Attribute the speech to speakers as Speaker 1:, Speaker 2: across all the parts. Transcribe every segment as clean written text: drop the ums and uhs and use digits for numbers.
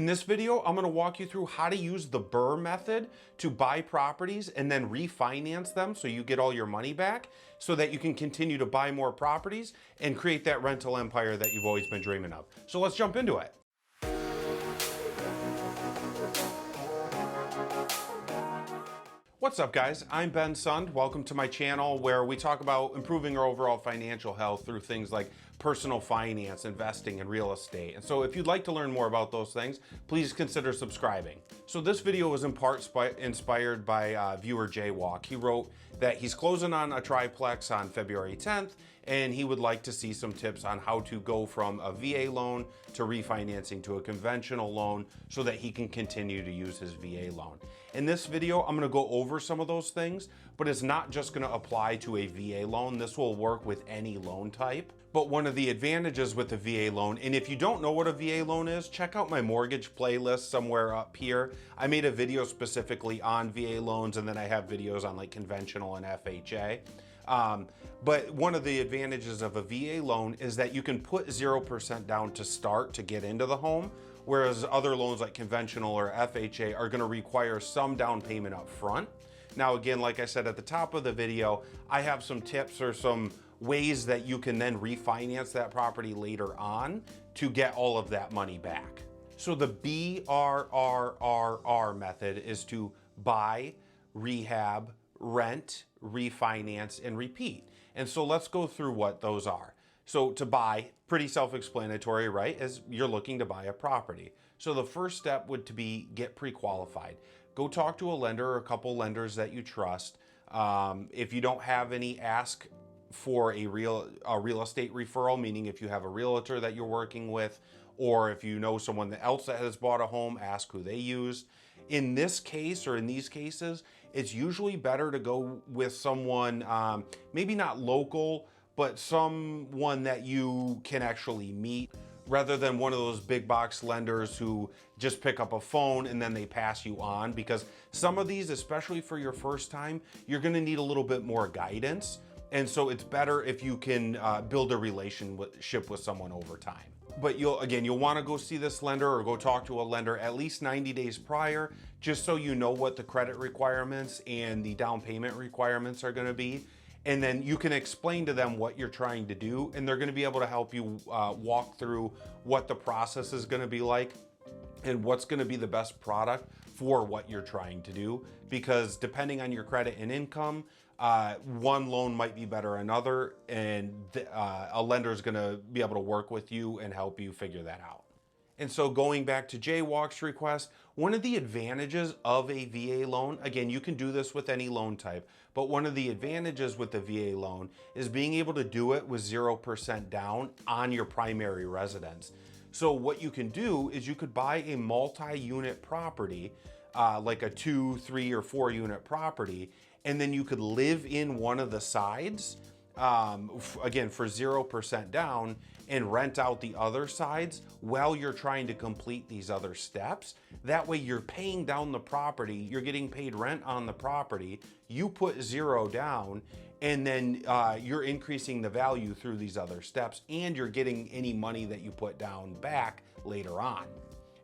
Speaker 1: In this video, I'm going to walk you through how to use the BRRRR method to buy properties and then refinance them so you get all your money back so that you can continue to buy more properties and create that rental empire that you've always been dreaming of. So let's jump into it. What's up, guys? I'm Ben Sund. Welcome to my channel where we talk about improving our overall financial health through things like personal finance, investing, and real estate. And so if you'd like to learn more about those things, please consider subscribing. So this video was in part inspired by viewer Jaywalk. He wrote that he's closing on a triplex on February 10th, and he would like to see some tips on how to go from a VA loan to refinancing to a conventional loan so that he can continue to use his VA loan. In this video, I'm going to go over some of those things, but it's not just going to apply to a VA loan. This will work with any loan type. But one of the advantages with the VA loan, and if you don't know what a VA loan is, check out my mortgage playlist somewhere up here. I made a video specifically on VA loans, and then I have videos on like conventional and FHA. But one of the advantages of a VA loan is that you can put 0% down to start to get into the home, whereas other loans like conventional or FHA are going to require some down payment up front. Now, again, like I said at the top of the video, I have some tips or some ways that you can then refinance that property later on to get all of that money back. So the BRRRR method is to buy, rehab, rent, refinance, and repeat. And so let's go through what those are. So to buy, pretty self-explanatory, right? As you're looking to buy a property. So the first step would be get pre-qualified. Go talk to a lender or a couple lenders that you trust. If you don't have any, ask for a real estate referral, meaning if you have a realtor that you're working with, or if you know someone else that has bought a home, ask who they used. In this case, or in these cases, it's usually better to go with someone, maybe not local, but someone that you can actually meet, rather than one of those big box lenders who just pick up a phone and then they pass you on, because some of these, especially for your first time, you're gonna need a little bit more guidance. And so it's better if you can build a relationship with someone over time. But you'll want to go see this lender or go talk to a lender at least 90 days prior, just so you know what the credit requirements and the down payment requirements are going to be. And then you can explain to them what you're trying to do, and they're going to be able to help you walk through what the process is going to be like and what's going to be the best product for what you're trying to do. Because depending on your credit and income, one loan might be better than another, and a lender is going to be able to work with you and help you figure that out. And so going back to Jaywalk's request, one of the advantages of a VA loan, again, you can do this with any loan type, but one of the advantages with the VA loan is being able to do it with 0% down on your primary residence. So what you can do is you could buy a multi-unit property, like a 2, 3, or 4 unit property, and then you could live in one of the sides, again, for 0% down, and rent out the other sides while you're trying to complete these other steps. That way you're paying down the property, you're getting paid rent on the property, you put 0 down, and then you're increasing the value through these other steps, and you're getting any money that you put down back later on.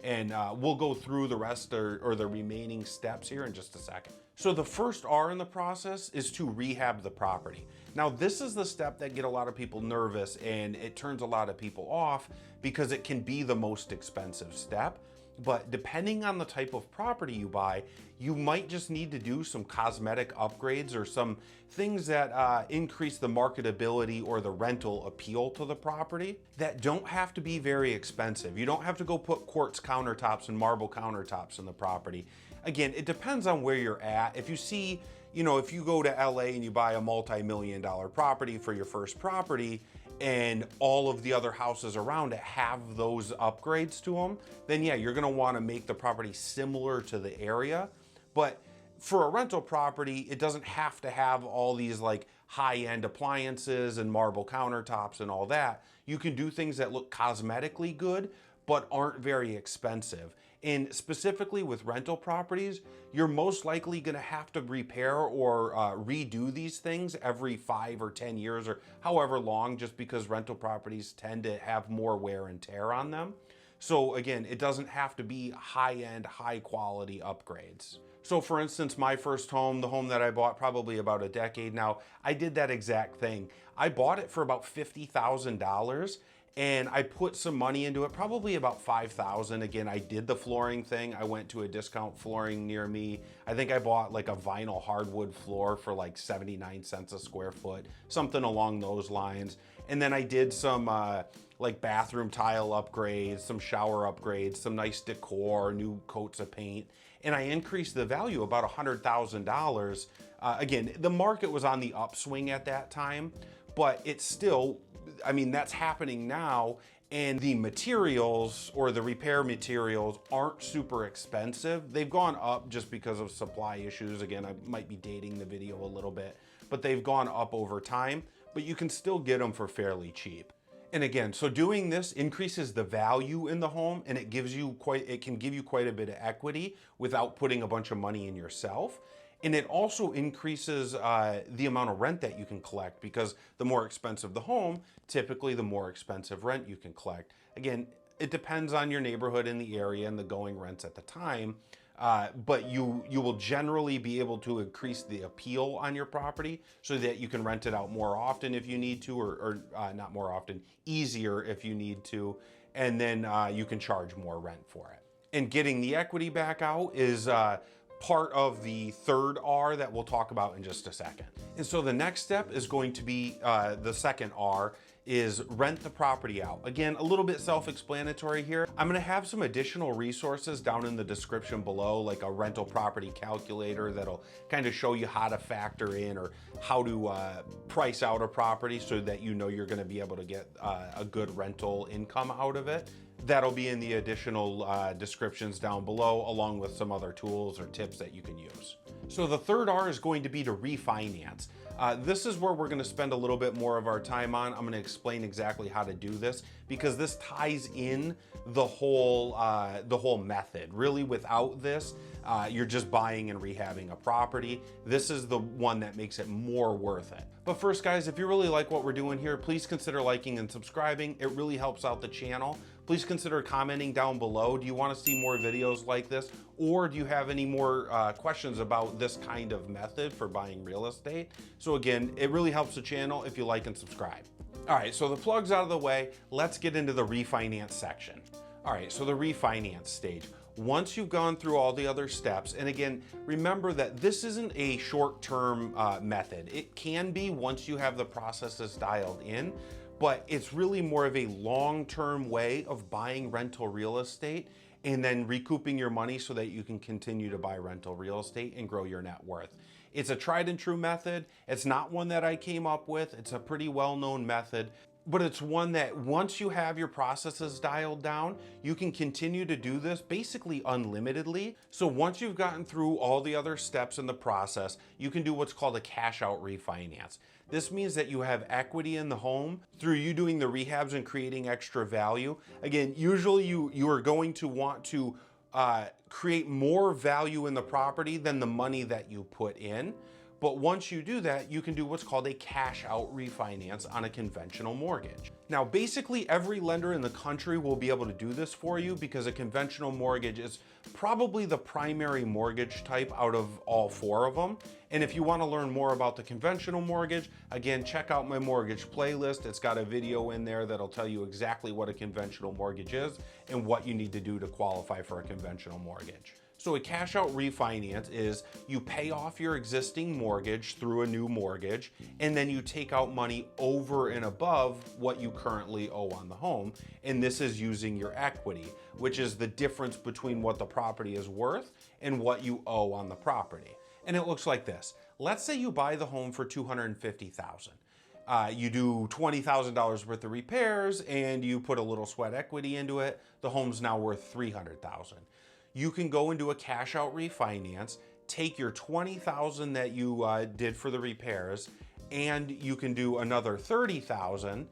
Speaker 1: And we'll go through the rest or the remaining steps here in just a second. So the first R in the process is to rehab the property. Now, this is the step that get a lot of people nervous, and it turns a lot of people off because it can be the most expensive step. But depending on the type of property you buy, you might just need to do some cosmetic upgrades or some things that increase the marketability or the rental appeal to the property that don't have to be very expensive. You don't have to go put quartz countertops and marble countertops in the property. Again, it depends on where you're at. If you see, if you go to LA and you buy a multi-million-dollar property for your first property, and all of the other houses around it have those upgrades to them, then yeah, you're gonna wanna make the property similar to the area. But for a rental property, it doesn't have to have all these like high-end appliances and marble countertops and all that. You can do things that look cosmetically good, but aren't very expensive. And specifically with rental properties, you're most likely gonna have to repair or redo these things every 5 or 10 years or however long, just because rental properties tend to have more wear and tear on them. So again, it doesn't have to be high-end, high-quality upgrades. So for instance, my first home, the home that I bought probably about a decade now, I did that exact thing. I bought it for about $50,000 and I put some money into it, probably about $5,000. Again, I did the flooring thing. I went to a discount flooring near me. I think I bought like a vinyl hardwood floor for like 79 cents a square foot, something along those lines. And then I did some like bathroom tile upgrades, some shower upgrades, some nice decor, new coats of paint. And I increased the value about $100,000. Again, the market was on the upswing at that time, but it's still, I mean, that's happening now, and the materials or the repair materials aren't super expensive. They've gone up just because of supply issues. Again, I might be dating the video a little bit, but they've gone up over time, but you can still get them for fairly cheap. And again, so doing this increases the value in the home, and it can give you quite a bit of equity without putting a bunch of money in yourself. And it also increases the amount of rent that you can collect, because the more expensive the home, typically the more expensive rent you can collect. Again, it depends on your neighborhood and the area and the going rents at the time. But you will generally be able to increase the appeal on your property so that you can rent it out more often if you need to, or not more often, easier if you need to, and then you can charge more rent for it. And getting the equity back out is part of the third R that we'll talk about in just a second. And so the next step is going to be the second R, is rent the property out. Again, a little bit self-explanatory here. I'm gonna have some additional resources down in the description below, like a rental property calculator that'll kind of show you how to factor in or how to price out a property so that you know you're gonna be able to get a good rental income out of it. That'll be in the additional descriptions down below, along with some other tools or tips that you can use. So the third R is going to be to refinance. This is where we're going to spend a little bit more of our time on. I'm going to explain exactly how to do this, because this ties in the whole method. Really, without this, you're just buying and rehabbing a property. This is the one that makes it more worth it. But first, guys, if you really like what we're doing here, please consider liking and subscribing. It really helps out the channel. Please consider commenting down below. Do you want to see more videos like this? Or do you have any more questions about this kind of method for buying real estate? So again, it really helps the channel if you like and subscribe. All right, so the plug's out of the way. Let's get into the refinance section. All right, so the refinance stage. Once you've gone through all the other steps, and again, remember that this isn't a short-term method. It can be once you have the processes dialed in, but it's really more of a long-term way of buying rental real estate and then recouping your money so that you can continue to buy rental real estate and grow your net worth. It's a tried and true method. It's not one that I came up with. It's a pretty well-known method, but it's one that once you have your processes dialed down, you can continue to do this basically unlimitedly. So once you've gotten through all the other steps in the process, you can do what's called a cash out refinance. This means that you have equity in the home through you doing the rehabs and creating extra value. Again, usually you are going to want to create more value in the property than the money that you put in. But once you do that, you can do what's called a cash out refinance on a conventional mortgage. Now, basically every lender in the country will be able to do this for you, because a conventional mortgage is probably the primary mortgage type out of all four of them. And if you want to learn more about the conventional mortgage, again, check out my mortgage playlist. It's got a video in there that'll tell you exactly what a conventional mortgage is and what you need to do to qualify for a conventional mortgage. So a cash out refinance is you pay off your existing mortgage through a new mortgage, and then you take out money over and above what you currently owe on the home. And this is using your equity, which is the difference between what the property is worth and what you owe on the property. And it looks like this. Let's say you buy the home for $250,000. You do $20,000 worth of repairs and you put a little sweat equity into it. The home's now worth $300,000. You can go and do a cash out refinance, take your $20,000 that you did for the repairs, and you can do another $30,000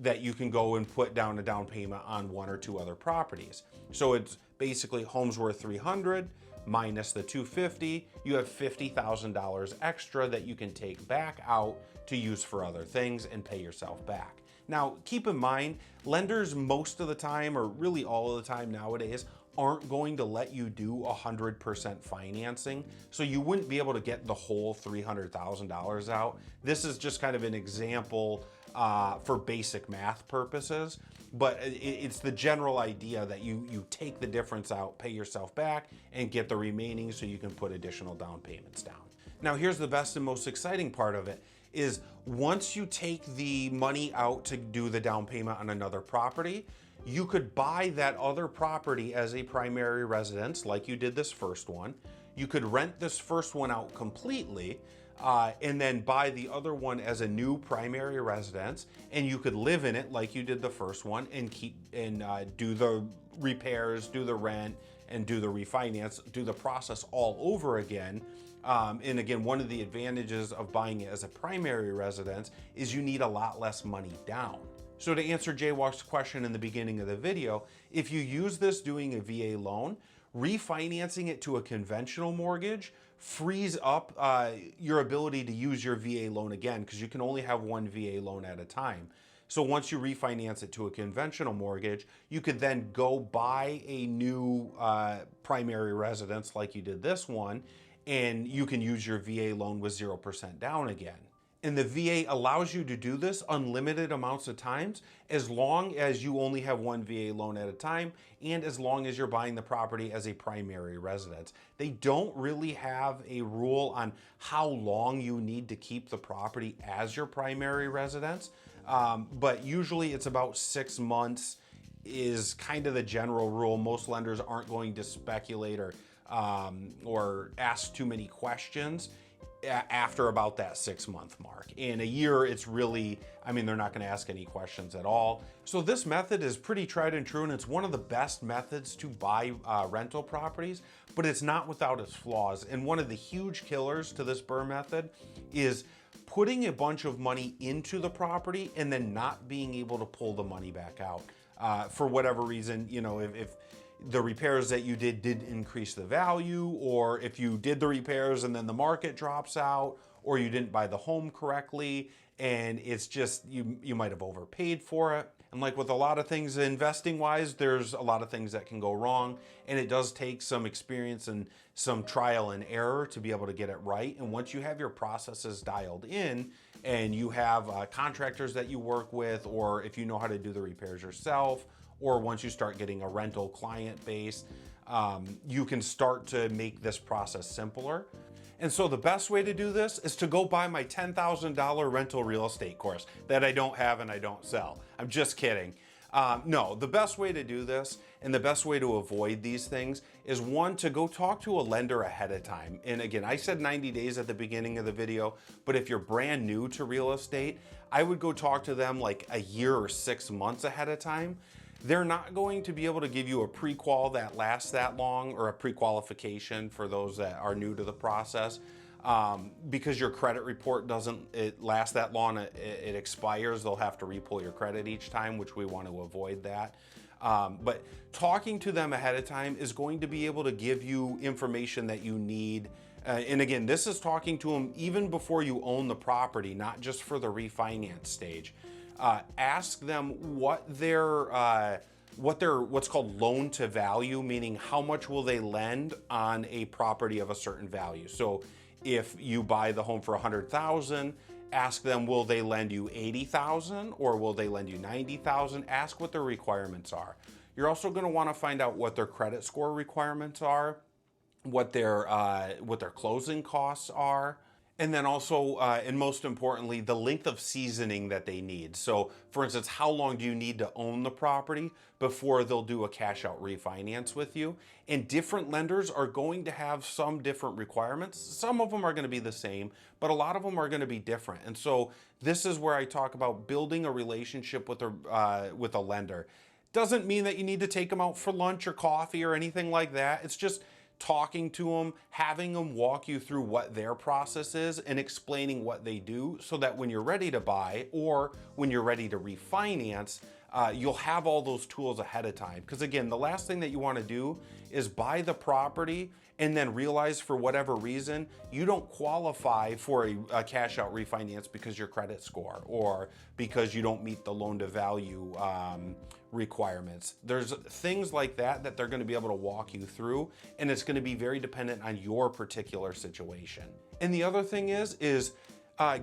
Speaker 1: that you can go and put down a down payment on one or two other properties. So it's basically home's worth $300 minus the $250, you have $50,000 extra that you can take back out to use for other things and pay yourself back. Now, keep in mind, lenders most of the time, or really all of the time nowadays, aren't going to let you do 100% financing. So you wouldn't be able to get the whole $300,000 out. This is just kind of an example for basic math purposes, but it's the general idea that you take the difference out, pay yourself back, and get the remaining so you can put additional down payments down. Now, here's the best and most exciting part of it is once you take the money out to do the down payment on another property, you could buy that other property as a primary residence like you did this first one. You could rent this first one out completely and then buy the other one as a new primary residence, and you could live in it like you did the first one and do the repairs, do the rent, and do the refinance, do the process all over again. And again, one of the advantages of buying it as a primary residence is you need a lot less money down. So to answer Jaywalk's question in the beginning of the video, if you use this doing a VA loan, refinancing it to a conventional mortgage frees up your ability to use your VA loan again, because you can only have one VA loan at a time. So once you refinance it to a conventional mortgage, you could then go buy a new primary residence like you did this one, and you can use your VA loan with 0% down again. And the VA allows you to do this unlimited amounts of times as long as you only have one VA loan at a time and as long as you're buying the property as a primary residence. They don't really have a rule on how long you need to keep the property as your primary residence, but usually it's about 6 months is kind of the general rule. Most lenders aren't going to speculate or ask too many questions after about that 6-month mark. In a year, it's really, they're not gonna ask any questions at all. So this method is pretty tried and true, and it's one of the best methods to buy rental properties, but it's not without its flaws. And one of the huge killers to this BRRRR method is putting a bunch of money into the property and then not being able to pull the money back out. For whatever reason, if the repairs that you did increase the value, or if you did the repairs and then the market drops out, or you didn't buy the home correctly and it's just, you might have overpaid for it. And like with a lot of things investing wise, there's a lot of things that can go wrong, and it does take some experience and some trial and error to be able to get it right. And once you have your processes dialed in and you have contractors that you work with, or if you know how to do the repairs yourself, or once you start getting a rental client base, you can start to make this process simpler. And so the best way to do this is to go buy my $10,000 rental real estate course that I don't have and I don't sell. I'm just kidding. No, the best way to do this and the best way to avoid these things is, one, to go talk to a lender ahead of time. And again, I said 90 days at the beginning of the video, but if you're brand new to real estate, I would go talk to them like a year or 6 months ahead of time. They're not going to be able to give you a pre-qual that lasts that long, or a pre-qualification for those that are new to the process, because your credit report doesn't last that long. It expires. They'll have to re-pull your credit each time, which we want to avoid that. But talking to them ahead of time is going to be able to give you information that you need. And again, this is talking to them even before you own the property, not just for the refinance stage. Ask them what their what's called loan to value, meaning how much will they lend on a property of a certain value. So if you buy the home for $100,000, ask them, will they lend you $80,000 or will they lend you $90,000? Ask what their requirements are. You're also going to want to find out what their credit score requirements are, what their closing costs are. And then also, and most importantly, the length of seasoning that they need. So for instance, how long do you need to own the property before they'll do a cash out refinance with you? And different lenders are going to have some different requirements. Some of them are going to be the same, but a lot of them are going to be different. And so this is where I talk about building a relationship with a lender. Doesn't mean that you need to take them out for lunch or coffee or anything like that. It's just talking to them, having them walk you through what their process is and explaining what they do, so that when you're ready to buy or when you're ready to refinance, you'll have all those tools ahead of time. Because again, the last thing that you want to do is buy the property and then realize for whatever reason you don't qualify for a cash out refinance because your credit score or because you don't meet the loan to value requirements. There's things like that that they're going to be able to walk you through, and it's going to be very dependent on your particular situation. And the other thing is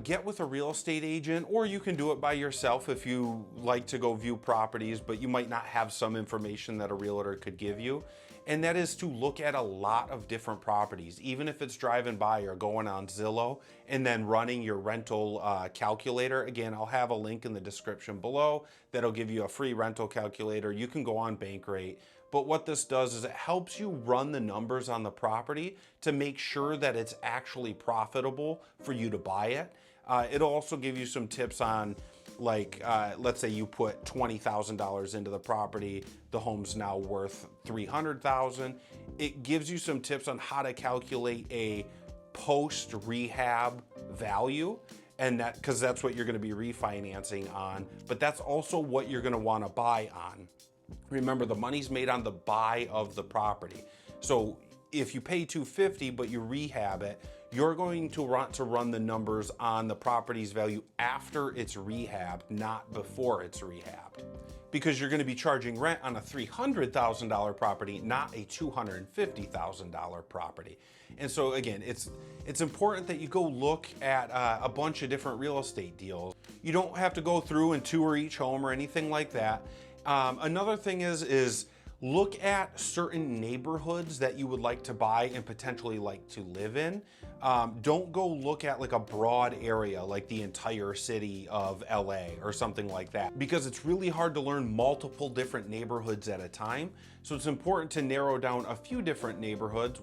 Speaker 1: get with a real estate agent, or you can do it by yourself if you like to go view properties, but you might not have some information that a realtor could give you. And that is to look at a lot of different properties, even if it's driving by or going on Zillow and then running your rental calculator. Again, I'll have a link in the description below that'll give you a free rental calculator. You can go on Bankrate. But what this does is it helps you run the numbers on the property to make sure that it's actually profitable for you to buy it. It'll also give you some tips on, like, let's say you put $20,000 into the property, the home's now worth $300,000. It gives you some tips on how to calculate a post rehab value, and that, because that's what you're going to be refinancing on, but that's also what you're going to want to buy on. Remember, the money's made on the buy of the property. So if you pay $250 but you rehab it, you're going to want to run the numbers on the property's value after it's rehabbed, not before it's rehabbed. Because you're going to be charging rent on a $300,000 property, not a $250,000 property. And so again, it's important that you go look at a bunch of different real estate deals. You don't have to go through and tour each home or anything like that. Another thing is look at certain neighborhoods that you would like to buy and potentially like to live in. Don't go look at like a broad area like the entire city of LA or something like that, because it's really hard to learn multiple different neighborhoods at a time. So it's important to narrow down a few different neighborhoods,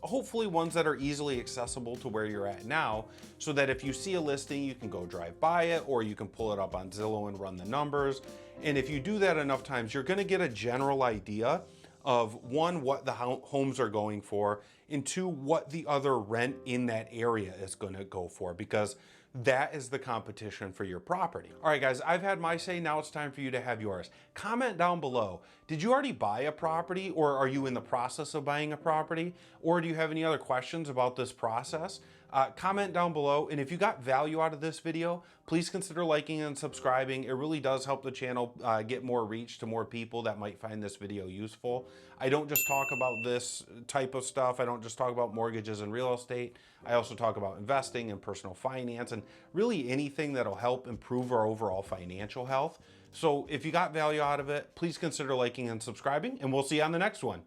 Speaker 1: hopefully ones that are easily accessible to where you're at now, so that if you see a listing, you can go drive by it, or you can pull it up on Zillow and run the numbers. And if you do that enough times, you're going to get a general idea of, one, what the homes are going for, and two, what the other rent in that area is going to go for, because that is the competition for your property. All right, guys, I've had my say. Now it's time for you to have yours. Comment down below. Did you already buy a property, or are you in the process of buying a property? Or do you have any other questions about this process? Comment down below. And if you got value out of this video, please consider liking and subscribing. It really does help the channel get more reach to more people that might find this video useful. I don't just talk about this type of stuff. I don't just talk about mortgages and real estate. I also talk about investing and personal finance and really anything that'll help improve our overall financial health. So if you got value out of it, please consider liking and subscribing, and we'll see you on the next one.